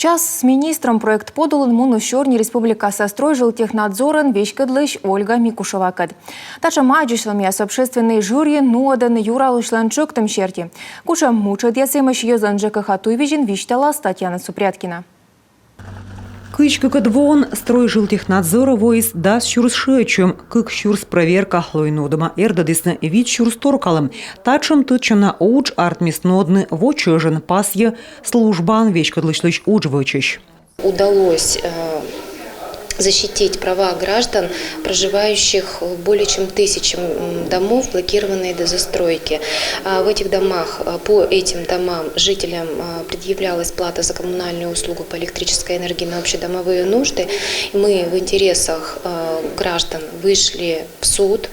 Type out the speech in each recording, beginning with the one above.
Час с министром проект подолын Мунущорни Республика Сострой жилтехнадзорен вещкадлыш Ольга Микушевакад. Тача маджишлами общественный жюри нуадан юралышланчок там черти. Куша мучат ясымыш ёзанжека хатуйвижин виштала Татьяна Супряткина. Кычка двон строй жилтехнадзора войс даст щурсшечем, как щурс проверка лойнодома эрдадисна вид щурс торкалым. Тачем тычана уч артмиснодны вочежен пасье службан вечкадлышлыч уджвычищ. Удалось защитить права граждан, проживающих в более чем 1000 домов, блокированные до застройки. В этих домах, по этим домам жителям предъявлялась плата за коммунальную услугу по электрической энергии на общедомовые нужды. Мы в интересах граждан вышли в суд,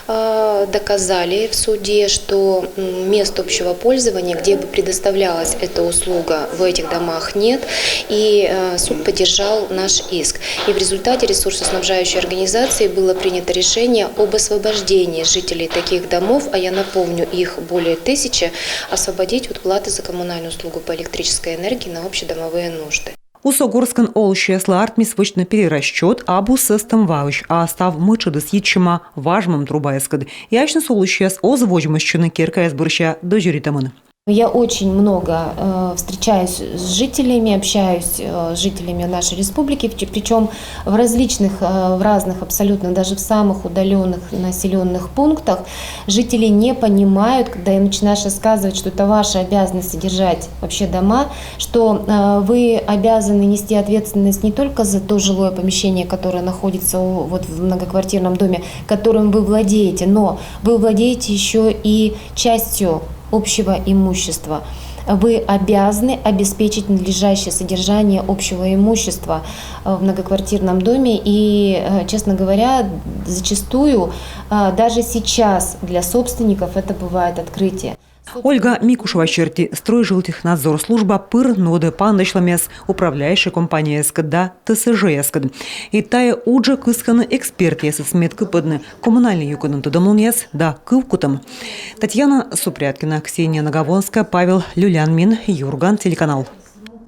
доказали в суде, что мест общего пользования, где бы предоставлялась эта услуга, в этих домах нет, и суд поддержал наш иск. И в результате ресурсоснабжающей организации было принято решение об освобождении жителей таких домов, а я напомню, их более 1000, освободить от платы за коммунальную услугу по электрической энергии на общедомовые нужды. У Согорскан олщесла артмис вычно перерасчет абу сестем вауч, а став мычады с ячима важмым трубаескад. Ячно солущес озвожмощены кирка изборща до жюритамын. Я очень много встречаюсь с жителями, общаюсь с жителями нашей республики, причем в разных абсолютно, даже в самых удаленных населенных пунктах жители не понимают, когда им начинаешь рассказывать, что это ваша обязанность содержать вообще дома, что вы обязаны нести ответственность не только за то жилое помещение, которое находится в многоквартирном доме, которым вы владеете, но вы владеете еще и частью общего имущества. Вы обязаны обеспечить надлежащее содержание общего имущества в многоквартирном доме. И, честно говоря, зачастую даже сейчас для собственников это бывает открытие. Ольга Микушева-черти, строй жилтехнадзор служба пыр ноды пандышламес, управляющая компания СКД ТСЖ СКД. И тая уджа кысканы эксперт ясы сметка подны коммунальный юконын тудамлунес да кывкутам. Татьяна Супряткина, Ксения Наговонская, Павел Люлянмин, Юрган, телеканал.